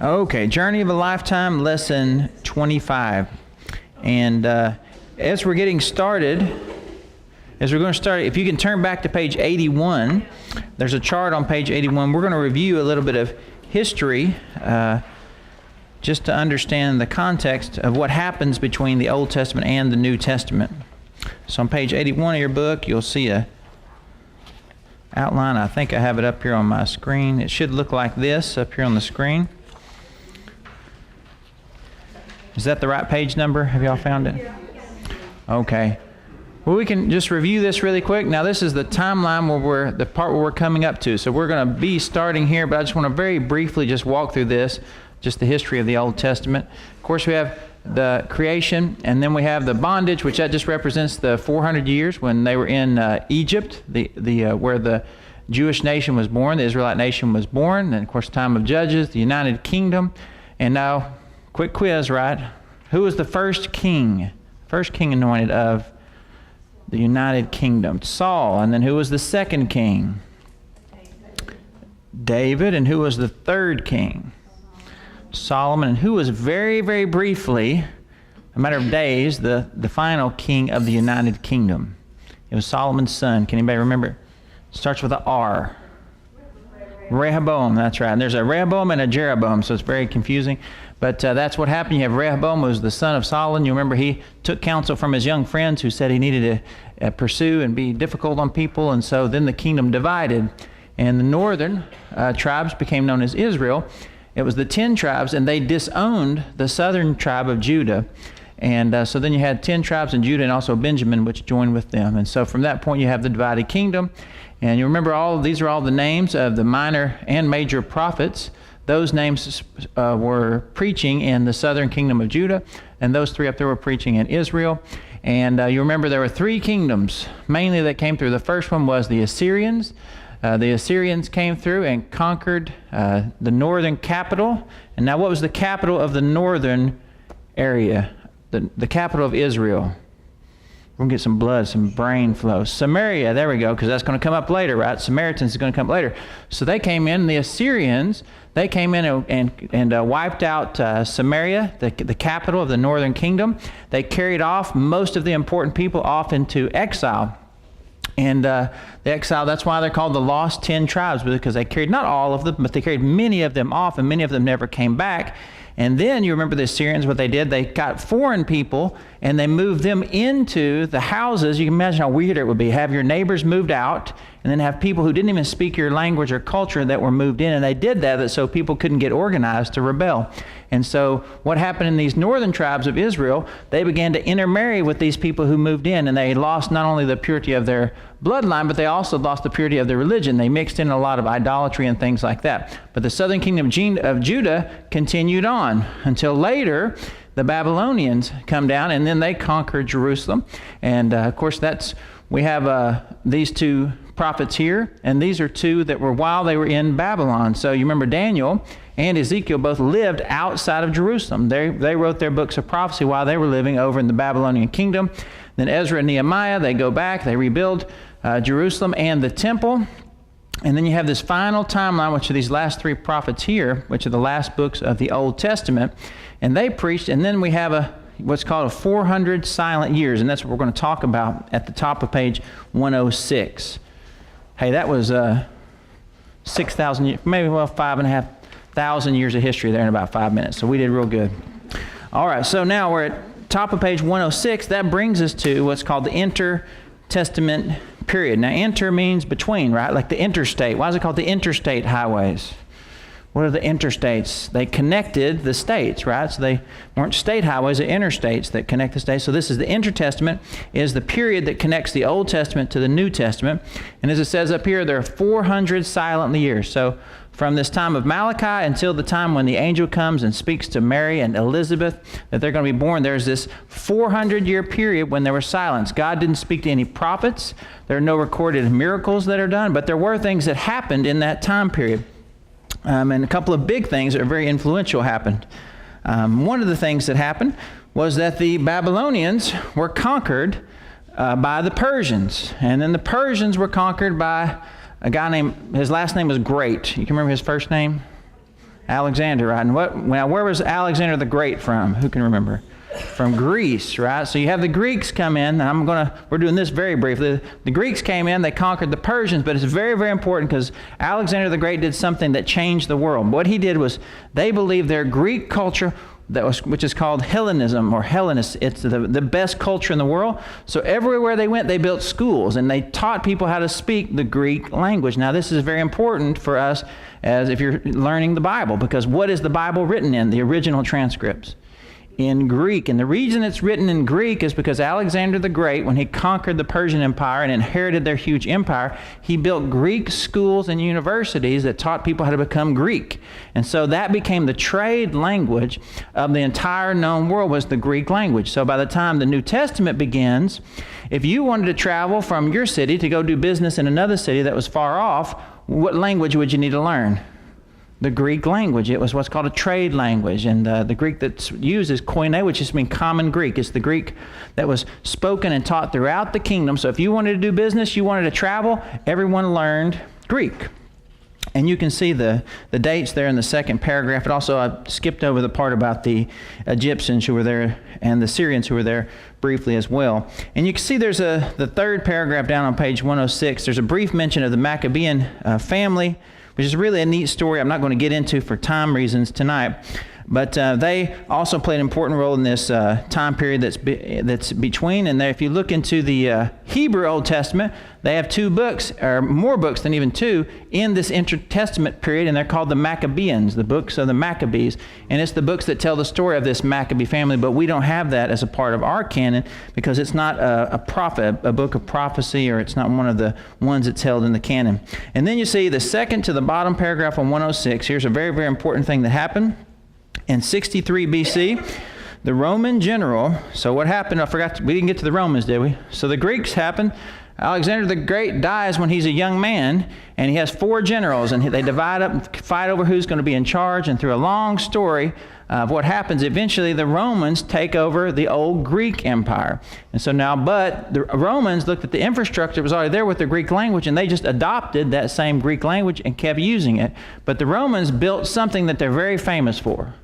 Okay, Journey of a Lifetime, lesson 25. And as we're getting started, if you can turn back to page 81, there's a chart on page 81. We're going to review a little bit of history just to understand the context of what happens between the Old Testament and the New Testament. So on page 81 of your book, you'll see a outline. I think I have it up here on my screen. It should look like this up here on the screen. Is that the right page number? Have y'all found it? Okay. Well, we can just review this really quick. Now, this is the timeline the part where we're coming up to. So we're going to be starting here, but I just want to very briefly just walk through this, just the history of the Old Testament. Of course, we have the creation, and then we have the bondage, which that just represents the 400 years when they were in Egypt, where the Jewish nation was born, the Israelite nation was born, and of course, time of Judges, the United Kingdom. And now, quick quiz, right? Who was the first king? First king anointed of the United Kingdom? Saul. And then who was the second king? David. And who was the third king? Solomon. And who was very, very briefly, a matter of days, the final king of the United Kingdom? It was Solomon's son. Can anybody remember? It starts with an R. Rehoboam, that's right. And there's a Rehoboam and a Jeroboam, so it's very confusing. But that's what happened. You have Rehoboam, who was the son of Solomon. You remember he took counsel from his young friends who said he needed to pursue and be difficult on people. And so then the kingdom divided. And the northern tribes became known as Israel. It was the 10 tribes, and they disowned the southern tribe of Judah. And so then you had 10 tribes in Judah and also Benjamin, which joined with them. And so from that point, you have the divided kingdom. And you remember these are all the names of the minor and major prophets. Those names were preaching in the southern kingdom of Judah, and those three up there were preaching in Israel. And you remember there were three kingdoms mainly that came through. The first one was the Assyrians. The Assyrians came through and conquered the northern capital. And now what was the capital of the northern area? The capital of Israel. We're going to get some blood, some brain flow. Samaria, there we go, because that's going to come up later, right? Samaritans is going to come up later. So they came in, the Assyrians, they came in and wiped out Samaria, the capital of the northern kingdom. They carried off most of the important people off into exile. And the exile, that's why they're called the lost 10 tribes, because they carried not all of them, but they carried many of them off, and many of them never came back. And then you remember the Assyrians, what they did, they got foreign people and they moved them into the houses. You can imagine how weird it would be. Have your neighbors moved out and then have people who didn't even speak your language or culture that were moved in. And they did that so people couldn't get organized to rebel. And so what happened in these northern tribes of Israel, they began to intermarry with these people who moved in, and they lost not only the purity of their bloodline, but they also lost the purity of their religion. They mixed in a lot of idolatry and things like that. But the southern kingdom of Judah continued on until later the Babylonians come down, and then they conquered Jerusalem. And of course we have these two prophets here, and these are two that were while they were in Babylon. So you remember Daniel and Ezekiel both lived outside of Jerusalem. They wrote their books of prophecy while they were living over in the Babylonian kingdom. Then Ezra and Nehemiah, they go back, they rebuild Jerusalem and the temple. And then you have this final timeline, which are these last three prophets here, which are the last books of the Old Testament. And they preached, and then we have what's called a 400 silent years, and that's what we're going to talk about at the top of page 106. Hey, that was 6,000 years, maybe 5,500 years of history there in about 5 minutes. So we did real good. All right, so now we're at top of page 106. That brings us to what's called the intertestament period. Now, inter means between, right? Like the interstate. Why is it called the interstate highways? What are the interstates? They connected the states, right? So they weren't state highways, they're interstates that connect the states. So this is the intertestament, is the period that connects the Old Testament to the New Testament. And as it says up here, there are 400 silent years. So from this time of Malachi until the time when the angel comes and speaks to Mary and Elizabeth that they're going to be born, there's this 400-year period when there was silence. God didn't speak to any prophets. There are no recorded miracles that are done, but there were things that happened in that time period. And a couple of big things that are very influential happened. One of the things that happened was that the Babylonians were conquered by the Persians. And then the Persians were conquered by a guy named, his last name was Great. You can remember his first name? Alexander, right? And where was Alexander the Great from? Who can remember? From Greece, right? So you have the Greeks come in, and we're doing this very briefly. The Greeks came in, they conquered the Persians, but it's very, very important because Alexander the Great did something that changed the world. What he did was they believed their Greek culture, which is called Hellenism or Hellenist. It's the best culture in the world. So everywhere they went, they built schools, and they taught people how to speak the Greek language. Now, this is very important for us as if you're learning the Bible, because what is the Bible written in? The original transcripts. In Greek. And the reason it's written in Greek is because Alexander the Great, when he conquered the Persian Empire and inherited their huge empire, he built Greek schools and universities that taught people how to become Greek. And so that became the trade language of the entire known world, was the Greek language. So by the time the New Testament begins, if you wanted to travel from your city to go do business in another city that was far off, what language would you need to learn? The Greek language. It was what's called a trade language. And the Greek that's used is koine, which just means common Greek. It's the Greek that was spoken and taught throughout the kingdom. So if you wanted to do business, you wanted to travel, everyone learned Greek. And you can see the dates there in the second paragraph. But also I skipped over the part about the Egyptians who were there and the Syrians who were there briefly as well. And you can see there's the third paragraph down on page 106. There's a brief mention of the Maccabean family, which is really a neat story I'm not going to get into for time reasons tonight. But they also played an important role in this time period that's between. And there, if you look into the Hebrew Old Testament, they have 2 books, or more books than even 2, in this intertestament period, and they're called the Maccabeans, the books of the Maccabees. And it's the books that tell the story of this Maccabee family, but we don't have that as a part of our canon because it's not a book of prophecy, or it's not one of the ones that's held in the canon. And then you see the second to the bottom paragraph on 106. Here's a very, very important thing that happened. In 63 BC, the Roman general, so what happened? We didn't get to the Romans, did we? So the Greeks happened. Alexander the Great dies when he's a young man, and he has 4 generals, and they divide up and fight over who's going to be in charge. And through a long story of what happens, eventually the Romans take over the old Greek Empire. And so now, but the Romans looked at the infrastructure that was already there with the Greek language, and they just adopted that same Greek language and kept using it. But the Romans built something that they're very famous for.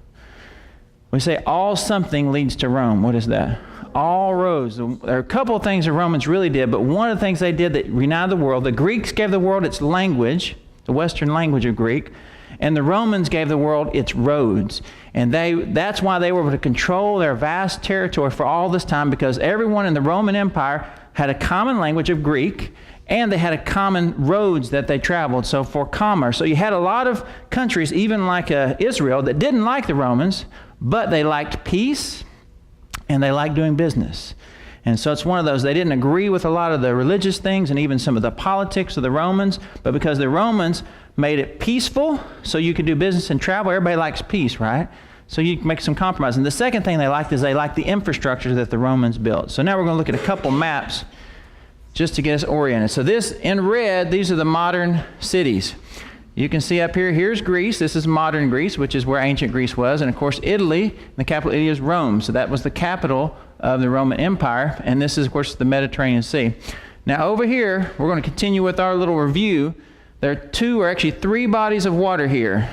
We say all something leads to Rome. What is that? All roads. There are a couple of things the Romans really did, but one of the things they did that united the world, the Greeks gave the world its language, the Western language of Greek, and the Romans gave the world its roads. And that's why they were able to control their vast territory for all this time, because everyone in the Roman Empire had a common language of Greek, and they had a common roads that they traveled, so for commerce. So you had a lot of countries, even like Israel, that didn't like the Romans, but they liked peace, and they liked doing business. And so it's one of those, they didn't agree with a lot of the religious things and even some of the politics of the Romans, but because the Romans made it peaceful, so you could do business and travel. Everybody likes peace, right? So you can make some compromise. And the second thing they liked is they liked the infrastructure that the Romans built. So now we're going to look at a couple maps just to get us oriented. So this, in red, these are the modern cities. You can see up here, here's Greece. This is modern Greece, which is where ancient Greece was. And of course, Italy, the capital of Italy is Rome. So that was the capital of the Roman Empire. And this is, of course, the Mediterranean Sea. Now over here, we're going to continue with our little review. There are 2 or actually 3 bodies of water here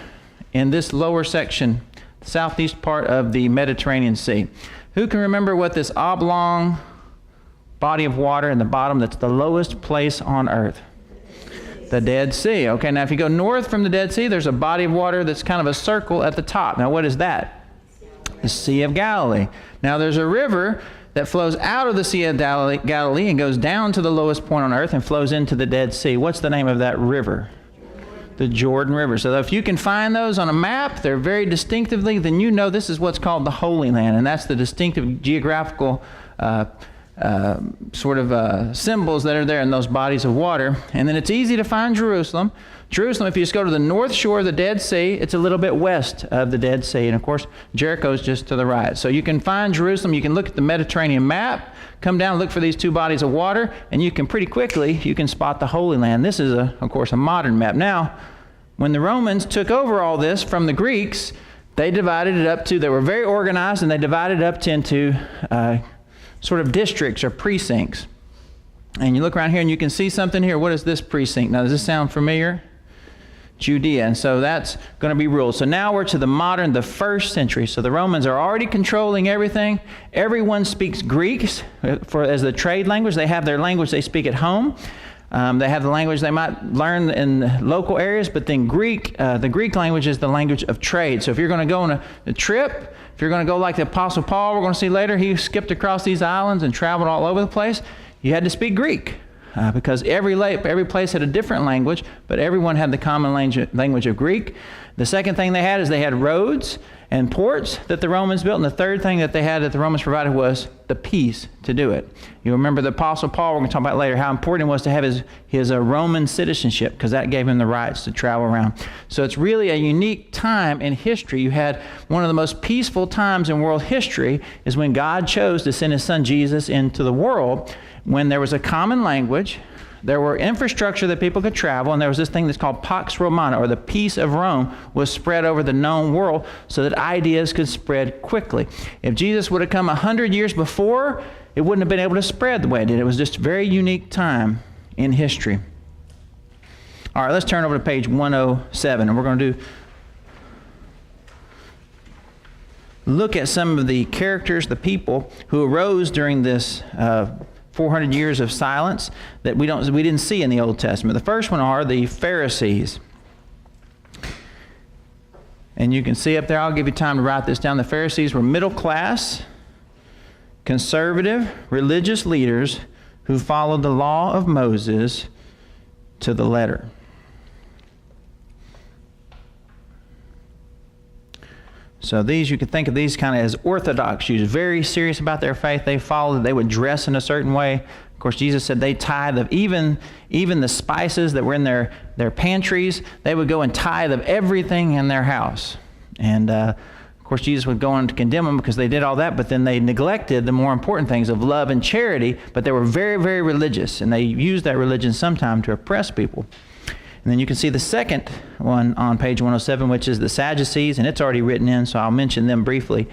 in this lower section, southeast part of the Mediterranean Sea. Who can remember what this oblong body of water in the bottom that's the lowest place on earth? The Dead Sea. Okay, now if you go north from the Dead Sea, there's a body of water that's kind of a circle at the top. Now what is that? The Sea of Galilee. Now there's a river that flows out of the Sea of Galilee and goes down to the lowest point on earth and flows into the Dead Sea. What's the name of that river? The Jordan River. So if you can find those on a map, they're very distinctively, then you know this is what's called the Holy Land, and that's the distinctive geographical symbols that are there in those bodies of water. And then it's easy to find Jerusalem. Jerusalem, if you just go to the north shore of the Dead Sea, it's a little bit west of the Dead Sea. And of course, Jericho's just to the right. So you can find Jerusalem. You can look at the Mediterranean map, come down and look for these 2 bodies of water, and you can pretty quickly, you can spot the Holy Land. This is, of course, a modern map. Now, when the Romans took over all this from the Greeks, they divided it up they were very organized, and they divided it up into sort of districts or precincts. And you look around here and you can see something here. What is this precinct? Now, does this sound familiar? Judea. And so that's going to be ruled. So now we're to the first century. So the Romans are already controlling everything. Everyone speaks Greek as the trade language. They have their language they speak at home. They have the language they might learn in local areas, but then the Greek language is the language of trade. So if you're going to go on a trip, if you're going to go like the Apostle Paul, we're going to see later, he skipped across these islands and traveled all over the place, you had to speak Greek because every place had a different language, but everyone had the common language of Greek. The second thing they had is they had roads and ports that the Romans built, and the third thing that they had that the Romans provided was the peace to do it. You remember the Apostle Paul, we're going to talk about later, how important it was to have his Roman citizenship, because that gave him the rights to travel around. So it's really a unique time in history. You had one of the most peaceful times in world history is when God chose to send his son Jesus into the world, when there was a common language, there were infrastructure that people could travel, and there was this thing that's called Pax Romana, or the peace of Rome, was spread over the known world so that ideas could spread quickly. If Jesus would have come 100 years before, it wouldn't have been able to spread the way it did. It was just a very unique time in history. All right, let's turn over to page 107, and we're going to look at some of the characters, the people who arose during this 400 years of silence that we didn't see in the Old Testament. The first one are the Pharisees. And you can see up there, I'll give you time to write this down. The Pharisees were middle class, conservative, religious leaders who followed the law of Moses to the letter. So these, you could think of these kind of as Orthodox Jews, very serious about their faith. They followed, they would dress in a certain way. Of course, Jesus said they tithe of even the spices that were in their pantries. They would go and tithe of everything in their house. And of course, Jesus would go on to condemn them because they did all that, but then they neglected the more important things of love and charity, but they were very, very religious, and they used that religion sometime to oppress people. And then you can see the second one on page 107, which is the Sadducees, and it's already written in, so I'll mention them briefly.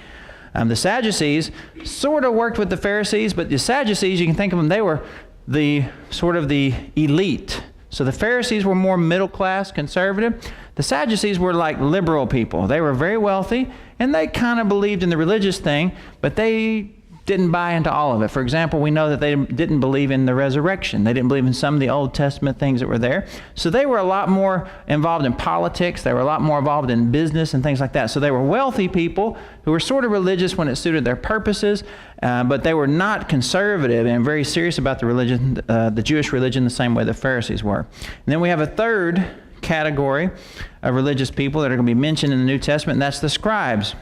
The Sadducees sort of worked with the Pharisees, but the Sadducees, you can think of them, they were the sort of the elite. So the Pharisees were more middle class, conservative. The Sadducees were like liberal people. They were very wealthy, and they kind of believed in the religious thing, but they didn't buy into all of it. For example, we know that they didn't believe in the resurrection. They didn't believe in some of the Old Testament things that were there. So they were a lot more involved in politics. They were a lot more involved in business and things like that. So they were wealthy people who were sort of religious when it suited their purposes, but they were not conservative and very serious about the religion, the Jewish religion, the same way the Pharisees were. And then we have a third category of religious people that are going to be mentioned in the New Testament, and that's the scribes.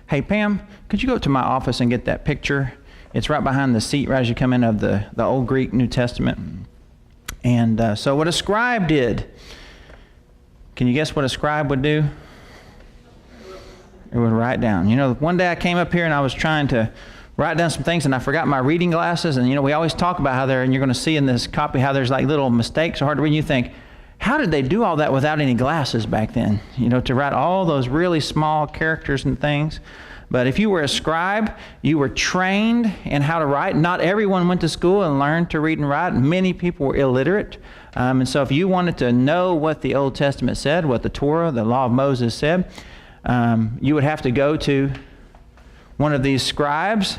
Hey, Pam, could you go to my office and get that picture? It's right behind the seat right as you come in of the Old Greek New Testament. And so what a scribe did, can you guess what a scribe would do? It would write down. You know, one day I came up here and I was trying to write down some things and I forgot my reading glasses. And, you know, we always talk about how and you're going to see in this copy how there's like little mistakes or hard to read. And you think, how did they do all that without any glasses back then? You know, to write all those really small characters and things. But if you were a scribe, you were trained in how to write. Not everyone went to school and learned to read and write. Many people were illiterate. And so if you wanted to know what the Old Testament said, what the Torah, the law of Moses said, you would have to go to one of these scribes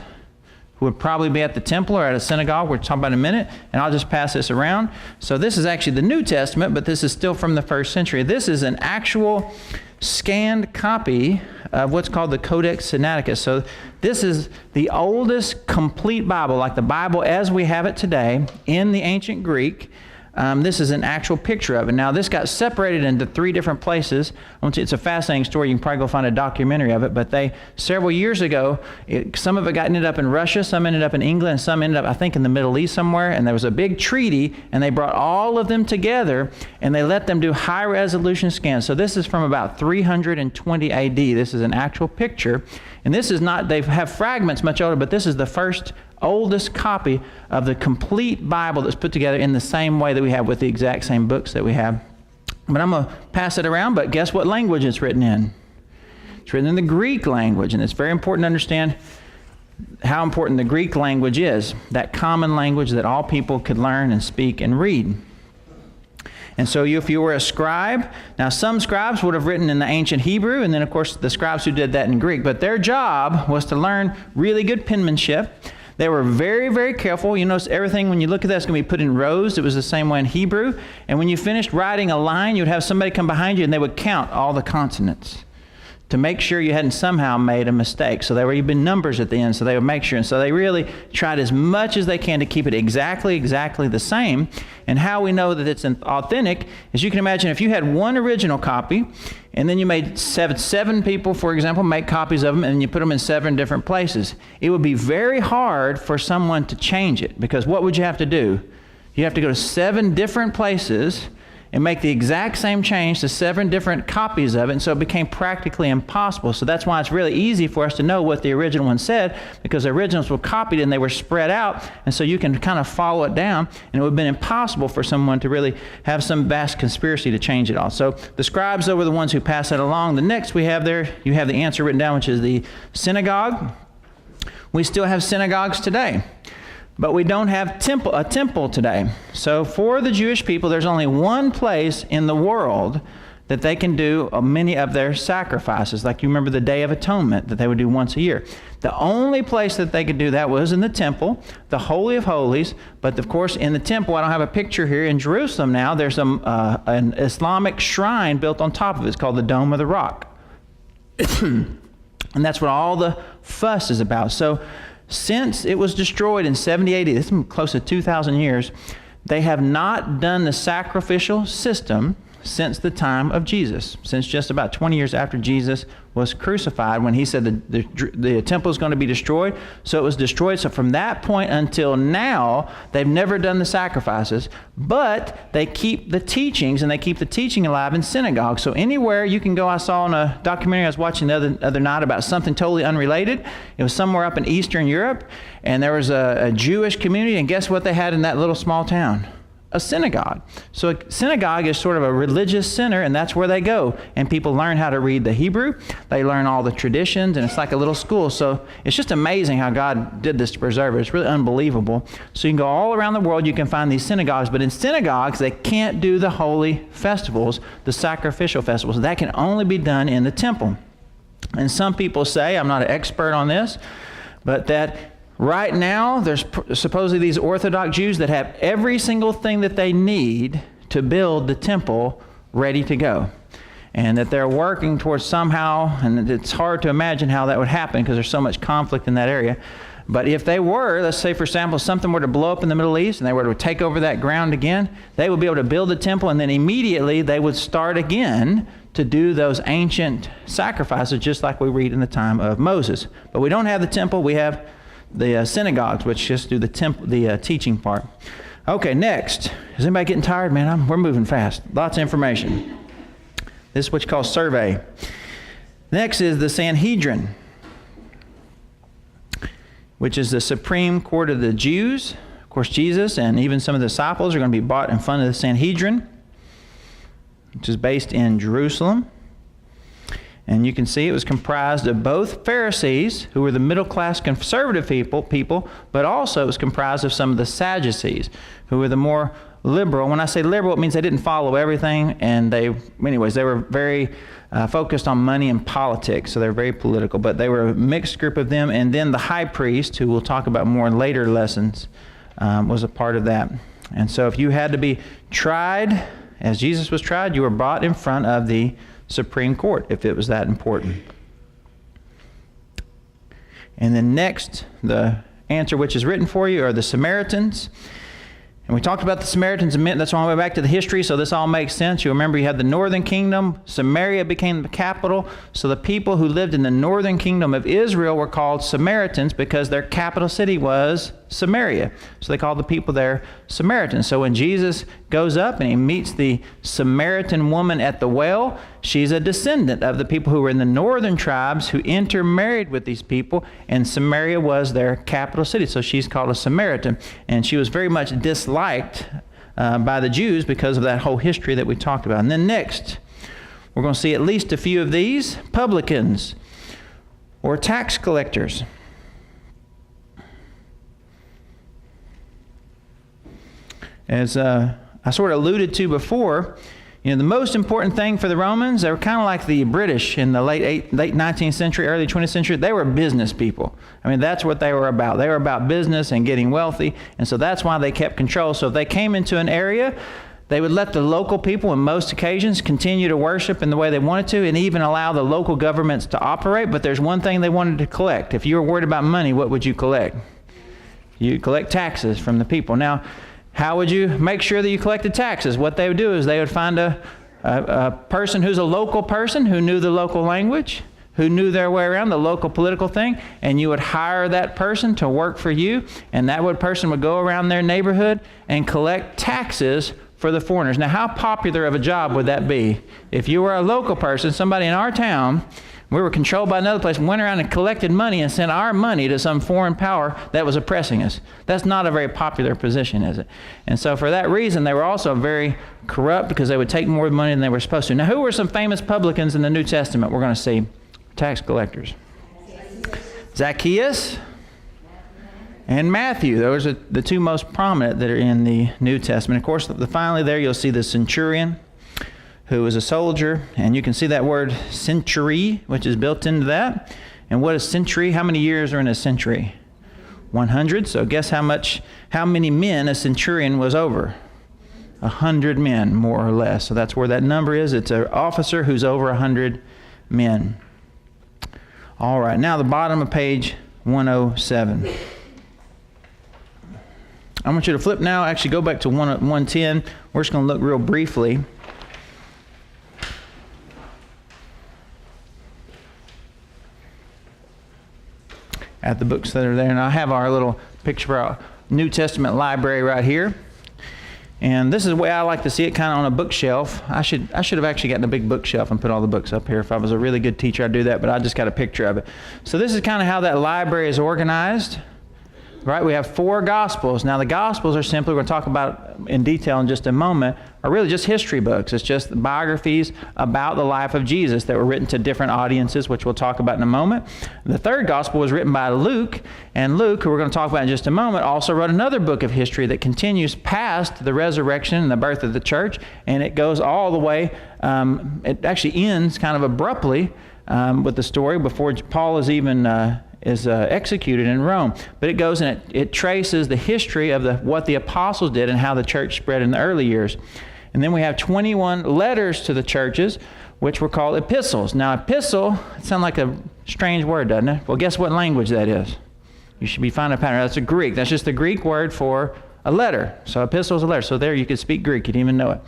who would probably be at the temple or at a synagogue. We'll talk about in a minute, and I'll just pass this around. So this is actually the New Testament, but this is still from the first century. This is an actual scanned copy of what's called the Codex Sinaiticus. So this is the oldest complete Bible, like the Bible as we have it today, in the ancient Greek. This is an actual picture of it. Now, this got separated into 3 different places. It's a fascinating story. You can probably go find a documentary of it. But several years ago, some of it ended up in Russia, some ended up in England, and some ended up, I think, in the Middle East somewhere. And there was a big treaty, and they brought all of them together, and they let them do high-resolution scans. So this is from about 320 AD. This is an actual picture. And this is not, they have fragments much older, but this is the first oldest copy of the complete Bible that's put together in the same way that we have with the exact same books that we have. But I'm going to pass it around, but guess what language it's written in? It's written in the Greek language, and it's very important to understand how important the Greek language is, that common language that all people could learn and speak and read. And so if you were a scribe, now some scribes would have written in the ancient Hebrew, and then of course the scribes who did that in Greek, but their job was to learn really good penmanship. They were very, very careful. You notice everything, when you look at that, it's going to be put in rows. It was the same way in Hebrew. And when you finished writing a line, you'd have somebody come behind you and they would count all the consonants to make sure you hadn't somehow made a mistake. So there were even numbers at the end, so they would make sure. And so they really tried as much as they can to keep it exactly the same. And how we know that it's authentic is, you can imagine if you had one original copy, and then you made seven people, for example, make copies of them, and you put them in 7 different places. It would be very hard for someone to change it, because what would you have to do? You have to go to 7 different places and make the exact same change to 7 different copies of it, and so it became practically impossible. So that's why it's really easy for us to know what the original one said, because the originals were copied and they were spread out, and so you can kind of follow it down, and it would have been impossible for someone to really have some vast conspiracy to change it all. So the scribes, though, were the ones who passed that along. The next we have there, you have the answer written down, which is the synagogue. We still have synagogues today, but we don't have a temple today. So for the Jewish people, there's only one place in the world that they can do many of their sacrifices. Like, you remember the Day of Atonement that they would do once a year. The only place that they could do that was in the temple, the Holy of Holies. But of course, in the temple, I don't have a picture here. In Jerusalem now, there's an Islamic shrine built on top of it. It's called the Dome of the Rock. And that's what all the fuss is about. So since it was destroyed in 70 AD, this is close to 2,000 years, they have not done the sacrificial system since the time of Jesus, since just about 20 years after Jesus was crucified, when he said the temple is going to be destroyed. So it was destroyed. So from that point until now, they've never done the sacrifices, but they keep the teachings, and they keep the teaching alive in synagogues. So anywhere you can go, I saw in a documentary I was watching the other night about something totally unrelated. It was somewhere up in Eastern Europe, and there was a Jewish community, and guess what they had in that little small town? A synagogue. So a synagogue is sort of a religious center, and that's where they go. And people learn how to read the Hebrew. They learn all the traditions, and it's like a little school. So it's just amazing how God did this to preserve it. It's really unbelievable. So you can go all around the world, you can find these synagogues, but in synagogues, they can't do the holy festivals, the sacrificial festivals. That can only be done in the temple. And some people say, I'm not an expert on this, but that right now, there's supposedly these Orthodox Jews that have every single thing that they need to build the temple ready to go. And that they're working towards somehow, and it's hard to imagine how that would happen because there's so much conflict in that area. But if they were, let's say for example, something were to blow up in the Middle East and they were to take over that ground again, they would be able to build the temple, and then immediately they would start again to do those ancient sacrifices, just like we read in the time of Moses. But we don't have the temple, we have the synagogues, which just do the teaching part. Okay, next. Is anybody getting tired, man? We're moving fast. Lots of information. This is what you call survey. Next is the Sanhedrin, which is the supreme court of the Jews. Of course, Jesus and even some of the disciples are going to be brought in front of the Sanhedrin, which is based in Jerusalem. And you can see it was comprised of both Pharisees, who were the middle-class conservative people, but also it was comprised of some of the Sadducees, who were the more liberal. When I say liberal, it means they didn't follow everything, and they were very focused on money and politics, so they're very political. But they were a mixed group of them, and then the high priest, who we'll talk about more in later lessons, was a part of that. And so if you had to be tried, as Jesus was tried, you were brought in front of the Supreme Court, if it was that important. And then next, the answer which is written for you are the Samaritans. And we talked about the Samaritans a minute. That's why I went back to the history, so this all makes sense. You remember you had the northern kingdom. Samaria became the capital. So the people who lived in the northern kingdom of Israel were called Samaritans because their capital city was Samaria. So they called the people there Samaritans. So when Jesus goes up and he meets the Samaritan woman at the well, she's a descendant of the people who were in the northern tribes who intermarried with these people, and Samaria was their capital city. So she's called a Samaritan, and she was very much disliked by the Jews because of that whole history that we talked about. And then next, we're going to see at least a few of these: publicans or tax collectors. As I sort of alluded to before, the most important thing for the Romans, they were kind of like the British in the late 19th century, early 20th century. They were business people. I mean, that's what they were about. They were about business and getting wealthy, and so that's why they kept control. So if they came into an area, they would let the local people, on most occasions, continue to worship in the way they wanted to, and even allow the local governments to operate. But there's one thing they wanted to collect. If you were worried about money, what would you collect? You'd collect taxes from the people. Now, how would you make sure that you collected taxes? What they would do is they would find a person who's a local person who knew the local language, who knew their way around the local political thing, and you would hire that person to work for you, and that person would go around their neighborhood and collect taxes for the foreigners. Now, how popular of a job would that be? If you were a local person, somebody in our town, we were controlled by another place, went around and collected money and sent our money to some foreign power that was oppressing us. That's not a very popular position, is it? And so for that reason, they were also very corrupt because they would take more money than they were supposed to. Now, who were some famous publicans in the New Testament? We're going to see tax collectors. Zacchaeus and Matthew. Those are the two most prominent that are in the New Testament. Of course, finally there you'll see the centurion, who was a soldier, and you can see that word century, which is built into that. And what is century? How many years are in a century? 100. So guess how many men a centurion was over? 100 men, more or less. So that's where that number is. It's an officer who's over 100 men. All right, now the bottom of page 107. I want you to flip now, actually go back to 110. We're just going to look real briefly at the books that are there. And I have our little picture of our New Testament library right here. And this is the way I like to see it, kind of on a bookshelf. I should have actually gotten a big bookshelf and put all the books up here. If I was a really good teacher, I'd do that, but I just got a picture of it. So this is kind of how that library is organized. Right, we have 4 Gospels. Now the Gospels are simply, we're going to talk about in detail in just a moment, are really just history books. It's just biographies about the life of Jesus that were written to different audiences, which we'll talk about in a moment. The 3rd Gospel was written by Luke, and Luke, who we're going to talk about in just a moment, also wrote another book of history that continues past the resurrection and the birth of the church, and it goes all the way, it actually ends kind of abruptly with the story before Paul is even executed in Rome. But it goes and it traces the history of what the apostles did and how the church spread in the early years. And then we have 21 letters to the churches, which were called epistles. Now, epistle, it sounds like a strange word, doesn't it? Well, guess what language that is? You should be finding a pattern. That's a Greek. That's just the Greek word for a letter. So epistle is a letter. So there you could speak Greek. You didn't even know it.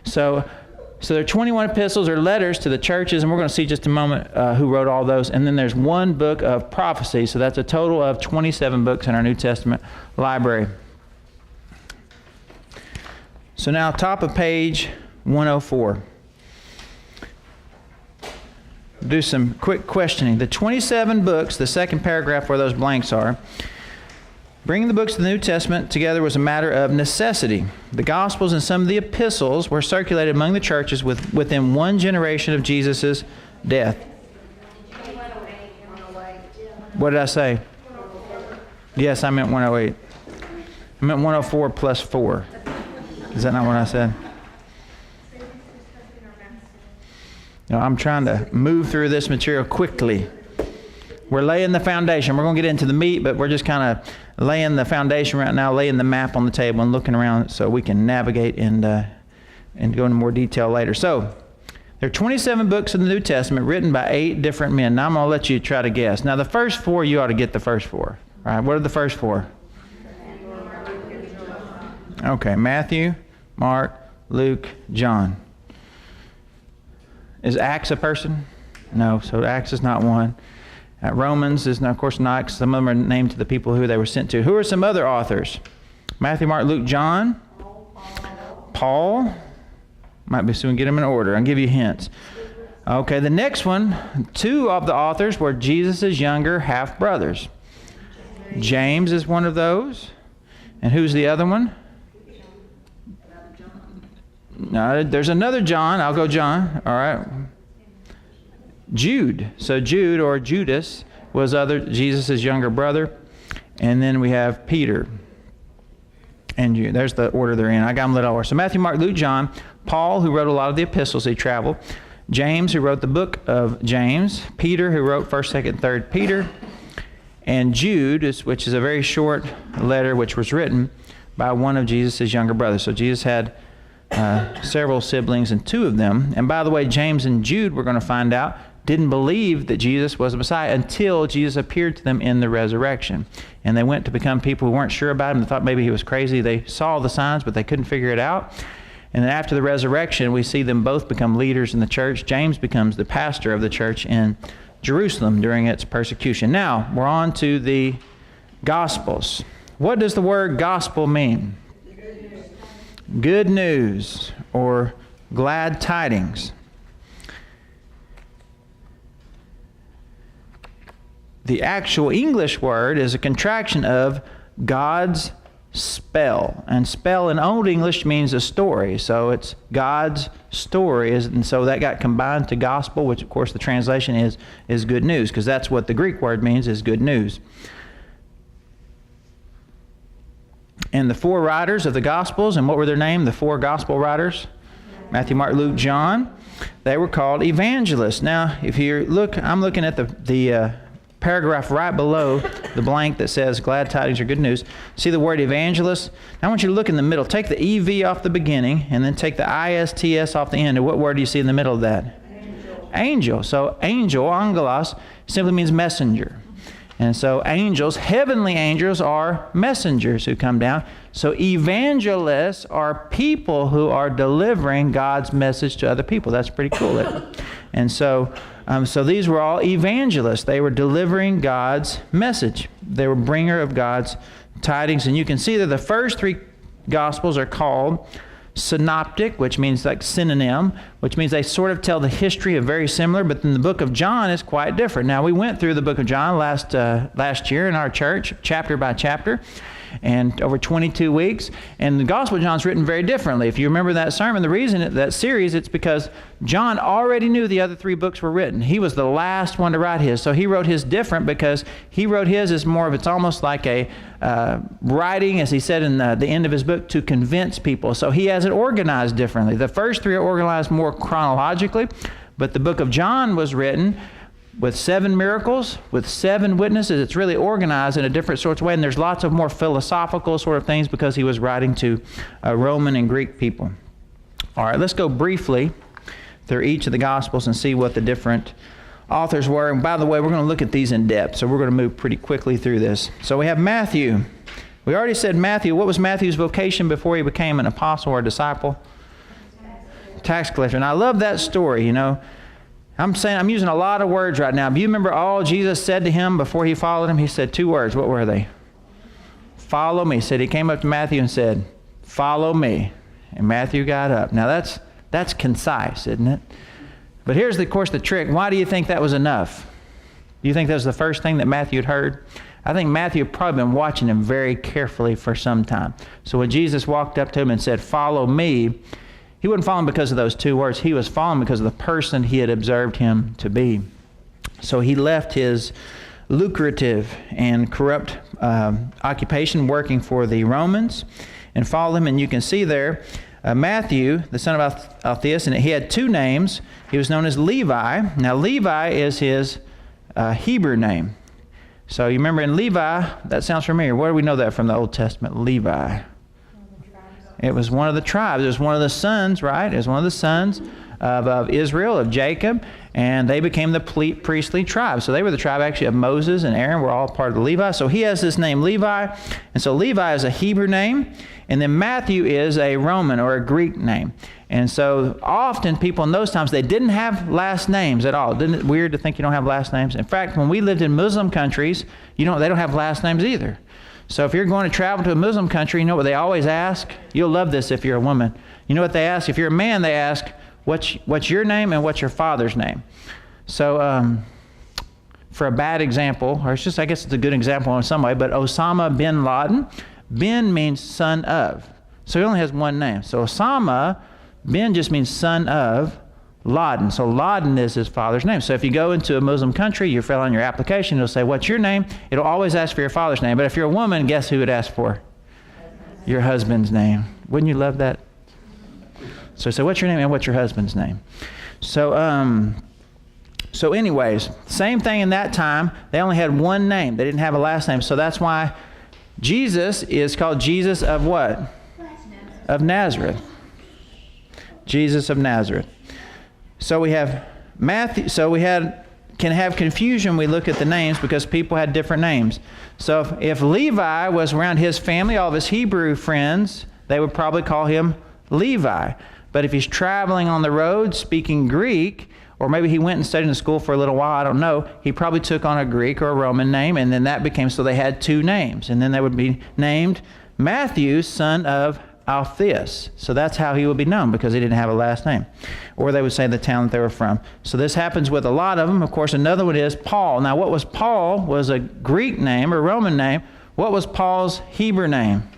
So there are 21 epistles or letters to the churches, and we're going to see just a moment who wrote all those. And then there's 1 book of prophecy. So that's a total of 27 books in our New Testament library. So now top of page 104. Do some quick questioning. The 27 books, the second paragraph where those blanks are, bringing the books of the New Testament together was a matter of necessity. The Gospels and some of the epistles were circulated among the churches within 1 generation of Jesus' death. What did I say? Yes, I meant 108. I meant 104 plus 4. Is that not what I said? I'm trying to move through this material quickly. We're laying the foundation. We're going to get into the meat, but we're just kind of laying the foundation right now, laying the map on the table and looking around so we can navigate and go into more detail later. So there are 27 books in the New Testament written by 8 different men. Now I'm going to let you try to guess. Now the first 4, you ought to get the first 4. All right, what are the first 4? Okay, Matthew, Mark, Luke, John. Is Acts a person? No, so Acts is not one. Romans is, of course, not. Some of them are named to the people who they were sent to. Who are some other authors? Matthew, Mark, Luke, John. Paul. Might be soon get them in order. I'll give you hints. Okay, the next one, 2 of the authors were Jesus' younger half-brothers. James is one of those. And who's the other one? No, there's another John. I'll go John. All right. Jude. So Jude or Judas was Jesus' younger brother. And then we have Peter. and Jude. There's the order they're in. I got them lit over. So Matthew, Mark, Luke, John, Paul, who wrote a lot of the epistles, he traveled. James, who wrote the book of James. Peter, who wrote 1st, 2nd, 3rd Peter. And Jude, which is a very short letter, which was written by one of Jesus' younger brothers. So Jesus had several siblings, and two of them. And by the way, James and Jude, we're going to find out, didn't believe that Jesus was the Messiah until Jesus appeared to them in the resurrection. And they went to become people who weren't sure about him. They thought maybe he was crazy. They saw the signs, but they couldn't figure it out. And then after the resurrection, we see them both become leaders in the church. James becomes the pastor of the church in Jerusalem during its persecution. Now, we're on to the Gospels. What does the word gospel mean? Good news, or glad tidings. The actual English word is a contraction of God's spell. And spell in Old English means a story. So it's God's story. And so that got combined to gospel, which of course the translation is good news, because that's what the Greek word means, is good news. And the four writers of the Gospels, and what were their names? The four Gospel writers? Matthew, Mark, Luke, John. They were called evangelists. Now, if you look, I'm looking at the paragraph right below the blank that says glad tidings or good news. See the word evangelist? Now I want you to look in the middle. Take the EV off the beginning, and then take the ISTS off the end. And what word do you see in the middle of that? Angel. So angel, angelos, simply means messenger. And so angels, heavenly angels, are messengers who come down. So evangelists are people who are delivering God's message to other people. That's pretty cool. And so these were all evangelists. They were delivering God's message. They were bringer of God's tidings. And you can see that the first three Gospels are called synoptic, which means like synonym, which means they sort of tell the history of very similar, but then the book of John is quite different. Now, we went through the book of John last year in our church, chapter by chapter, and over 22 weeks. And the Gospel of John's written very differently. If you remember that sermon, the reason that series, it's because John already knew the other three books were written. He was the last one to write his. So he wrote his different because he wrote his as more of, it's almost like a writing, as he said in the end of his book, to convince people. So he has it organized differently. The first three are organized more chronologically, but the book of John was written with 7 miracles, with 7 witnesses. It's really organized in a different sort of way, and there's lots of more philosophical sort of things because he was writing to Roman and Greek people. All right, let's go briefly through each of the Gospels and see what the different authors were. And by the way, we're going to look at these in depth, so we're going to move pretty quickly through this. So we have Matthew. We already said Matthew. What was Matthew's vocation before he became an apostle or a disciple? Tax collector. And I love that story, you know. I'm using a lot of words right now. Do you remember all Jesus said to him before he followed him? He said 2 words. What were they? Follow me. He said, he came up to Matthew and said, follow me. And Matthew got up. Now that's concise, isn't it? But here's, of course, the trick. Why do you think that was enough? Do you think that was the first thing that Matthew had heard? I think Matthew had probably been watching him very carefully for some time. So when Jesus walked up to him and said, follow me, he wasn't following because of those 2 words. He was following because of the person he had observed him to be. So he left his lucrative and corrupt occupation working for the Romans and followed him. And you can see there, Matthew, the son of Alphaeus, and he had 2 names. He was known as Levi. Now, Levi is his Hebrew name. So you remember in Levi, that sounds familiar. Where do we know that from the Old Testament? Levi. It was one of the tribes. It was one of the sons, right? It was one of the sons of Israel, of Jacob, and they became the priestly tribe. So they were the tribe actually of Moses and Aaron, were all part of the Levi. So he has this name Levi, and so Levi is a Hebrew name, and then Matthew is a Roman or a Greek name. And so often people in those times, they didn't have last names at all. Isn't it weird to think you don't have last names? In fact, when we lived in Muslim countries, they don't have last names either. So if you're going to travel to a Muslim country, you know what they always ask? You'll love this if you're a woman. You know what they ask? If you're a man, they ask, what's your name and what's your father's name? So for a bad example, or I guess it's a good example in some way, but Osama bin Laden, bin means son of. So he only has one name. So Osama, bin just means son of Laden. So Laden is his father's name. So if you go into a Muslim country, you fill out your application, it'll say, what's your name? It'll always ask for your father's name. But if you're a woman, guess who it asks for? Your husband's name. Wouldn't you love that? So say, what's your name and what's your husband's name? So anyways, same thing in that time. They only had one name. They didn't have a last name. So that's why Jesus is called Jesus of what? Of Nazareth. Jesus of Nazareth. So we have Matthew. So we can have confusion. We look at the names because people had different names. So if Levi was around his family, all of his Hebrew friends, they would probably call him Levi. But if he's traveling on the road speaking Greek, or maybe he went and studied in school for a little while, I don't know, he probably took on a Greek or a Roman name, and then that became, so they had two names. And then they would be named Matthew, son of Alphaeus. So that's how he would be known, because he didn't have a last name. Or they would say the town that they were from. So this happens with a lot of them. Of course, another one is Paul. Now, what was Paul was a Greek name or Roman name. What was Paul's Hebrew name?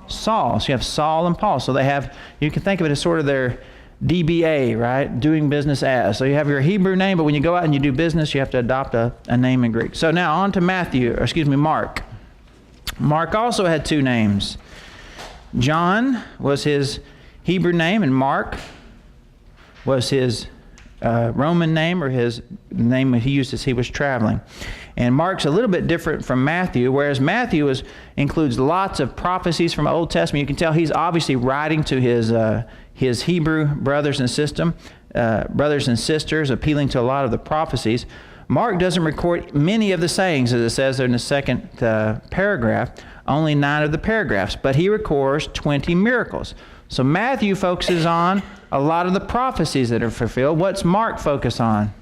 Saul. So you have Saul and Paul. So they have, you can think of it as sort of their DBA, right? Doing business as. So you have your Hebrew name, but when you go out and you do business, you have to adopt a name in Greek. So now on to Mark. Mark also had two names. John was his Hebrew name, and Mark was his Roman name, or his name he used as he was traveling. And Mark's a little bit different from Matthew, whereas Matthew includes lots of prophecies from the Old Testament. You can tell he's obviously writing to his Hebrew brothers and sisters, appealing to a lot of the prophecies. Mark doesn't record many of the sayings, as it says there in the second paragraph, only 9 of the paragraphs, but he records 20 miracles. So Matthew focuses on a lot of the prophecies that are fulfilled. What's Mark focus on?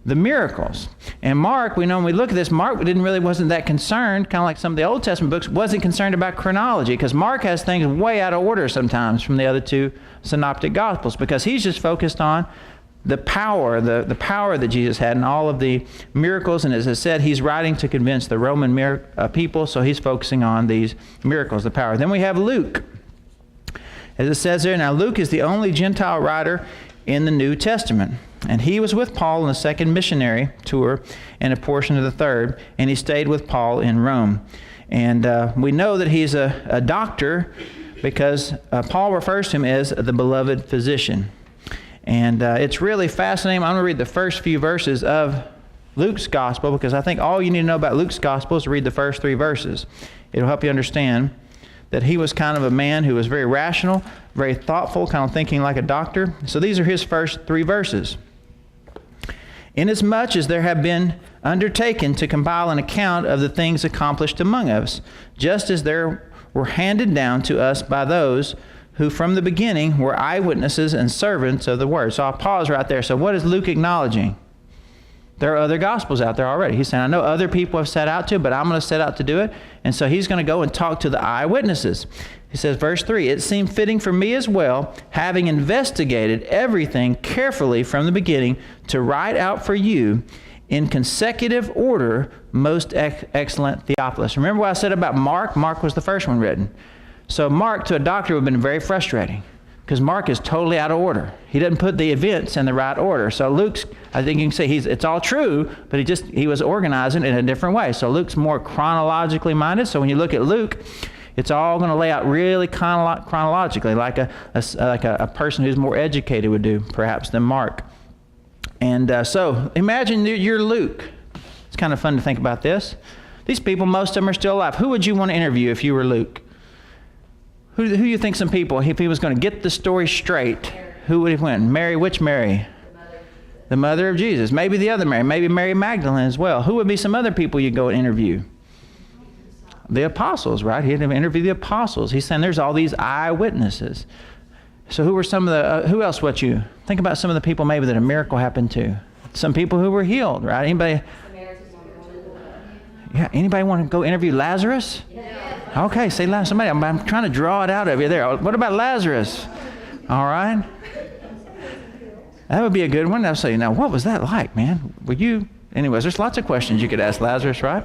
The miracles. And Mark, we know when we look at this, Mark wasn't that concerned, kind of like some of the Old Testament books, wasn't concerned about chronology, because Mark has things way out of order sometimes from the other two synoptic gospels, because he's just focused on the power that Jesus had and all of the miracles. And as I said, he's writing to convince the Roman people, so he's focusing on these miracles, the power. Then we have Luke. As it says there, now Luke is the only Gentile writer in the New Testament. And he was with Paul on the second missionary tour and a portion of the third, and he stayed with Paul in Rome. And we know that he's a doctor because Paul refers to him as the beloved physician. And it's really fascinating. I'm going to read the first few verses of Luke's gospel, because I think all you need to know about Luke's gospel is to read the first 3 verses. It'll help you understand that he was kind of a man who was very rational, very thoughtful, kind of thinking like a doctor. So these are his first 3 verses. Inasmuch as there have been undertaken to compile an account of the things accomplished among us, just as there were handed down to us by those who from the beginning were eyewitnesses and servants of the word. So I'll pause right there. So what is Luke acknowledging? There are other gospels out there already. He's saying, I know other people have set out to, but I'm going to set out to do it. And so he's going to go and talk to the eyewitnesses. He says, verse 3, it seemed fitting for me as well, having investigated everything carefully from the beginning, to write out for you in consecutive order, most excellent Theophilus. Remember what I said about Mark? Mark was the first one written. So Mark, to a doctor, would have been very frustrating, because Mark is totally out of order. He doesn't put the events in the right order. So Luke's, I think you can say it's all true, but he was organizing it in a different way. So Luke's more chronologically minded. So when you look at Luke, it's all going to lay out really chronologically, like a person who's more educated would do, perhaps, than Mark. And so imagine you're Luke. It's kind of fun to think about this. These people, most of them are still alive. Who would you want to interview if you were Luke? Who do you think some people, if he was going to get the story straight, who would he went? Mary, which Mary? The mother of Jesus. Maybe the other Mary. Maybe Mary Magdalene as well. Who would be some other people you'd go and interview? The apostles, right? He'd interview the apostles. He's saying there's all these eyewitnesses. So who were some of the, who else would you? Think about some of the people maybe that a miracle happened to. Some people who were healed, right? Anybody? Yeah, anybody want to go interview Lazarus? Okay, say somebody. I'm trying to draw it out of you there. What about Lazarus? All right. That would be a good one. I'll say, now, what was that like, man? Were you? Anyways, there's lots of questions you could ask Lazarus, right?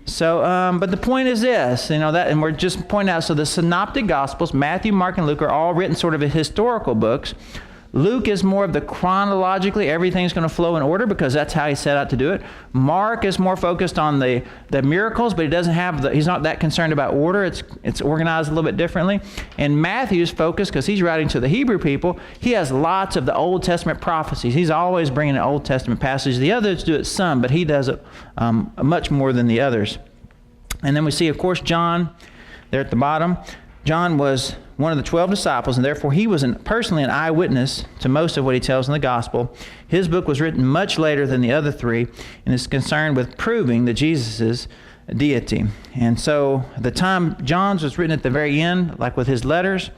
So, but the point is this, that, and we're just pointing out, so the synoptic gospels, Matthew, Mark, and Luke, are all written sort of as historical books. Luke is more of the chronologically, everything's going to flow in order because that's how he set out to do it. Mark is more focused on the miracles, but he doesn't have he's not that concerned about order. It's organized a little bit differently. And Matthew's focused, because he's writing to the Hebrew people, he has lots of the Old Testament prophecies. He's always bringing an Old Testament passage. The others do it some, but he does it much more than the others. And then we see, of course, John there at the bottom. John was one of the 12 disciples, and therefore he was personally an eyewitness to most of what he tells in the gospel. His book was written much later than the other three, and is concerned with proving that Jesus' deity. And so the time John's was written at the very end, like with his letters.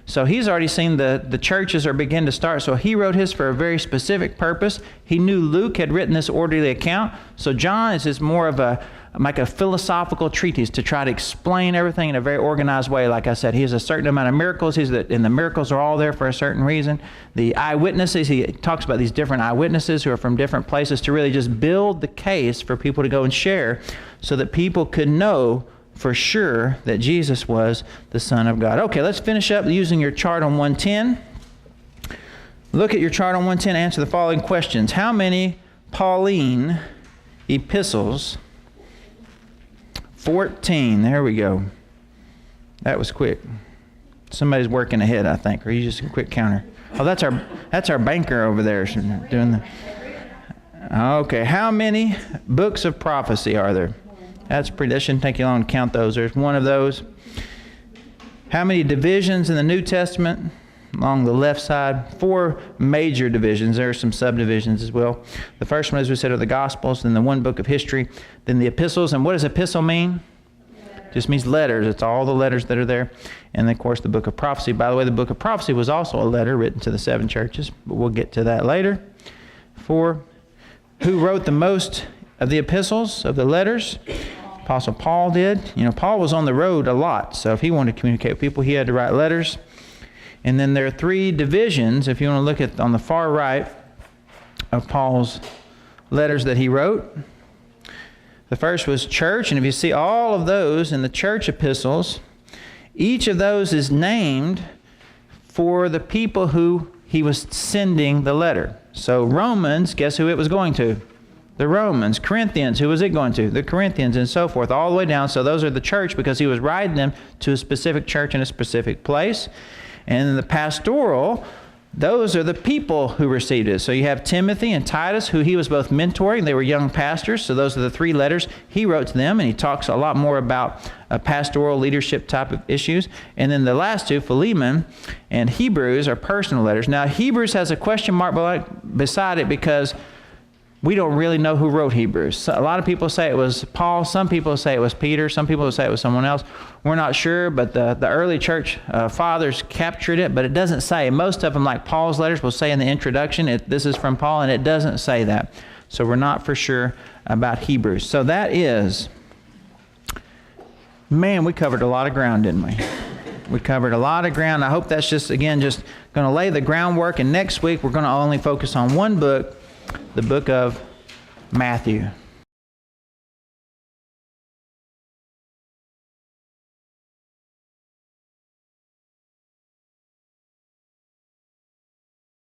So he's already seen the churches are beginning to start. So he wrote his for a very specific purpose. He knew Luke had written this orderly account. So John is just more of like a philosophical treatise to try to explain everything in a very organized way. Like I said, he has a certain amount of miracles, and the miracles are all there for a certain reason. The eyewitnesses, he talks about these different eyewitnesses who are from different places to really just build the case for people to go and share so that people could know for sure that Jesus was the Son of God. Okay, let's finish up using your chart on 110. Look at your chart on 110, answer the following questions. How many Pauline epistles? 14. There we go. That was quick. Somebody's working ahead, I think, or you just a quick counter. Oh, that's our banker over there doing the. Okay, how many books of prophecy are there? That shouldn't take you long to count those. There's one of those. How many divisions in the New Testament? Along the left side, 4 major divisions. There are some subdivisions as well. The first one, as we said, are the Gospels, then the one book of history, then the epistles. And what does epistle mean? Just means letters. It's all the letters that are there. And then, of course, the book of prophecy. By the way, the book of prophecy was also a letter written to the 7 churches, but we'll get to that later. 4, who wrote the most of the epistles, of the letters? Apostle Paul did. Paul was on the road a lot, so if he wanted to communicate with people, he had to write letters. And then there are 3 divisions, if you want to look at on the far right of Paul's letters that he wrote. The first was church, and if you see all of those in the church epistles, each of those is named for the people who he was sending the letter. So Romans, guess who it was going to? The Romans. Corinthians, who was it going to? The Corinthians, and so forth, all the way down. So those are the church because he was writing them to a specific church in a specific place. And in the pastoral, those are the people who received it. So you have Timothy and Titus, who he was both mentoring. They were young pastors. So those are the 3 letters he wrote to them. And he talks a lot more about pastoral leadership type of issues. And then the last 2, Philemon and Hebrews, are personal letters. Now, Hebrews has a question mark beside it because we don't really know who wrote Hebrews. So a lot of people say it was Paul. Some people say it was Peter. Some people say it was someone else. We're not sure, but the early church fathers captured it, but it doesn't say. Most of them, like Paul's letters, will say in the introduction, this is from Paul, and it doesn't say that. So we're not for sure about Hebrews. So that is, man, we covered a lot of ground, didn't we? We covered a lot of ground. I hope that's just going to lay the groundwork, and next week we're going to only focus on one book, the book of Matthew.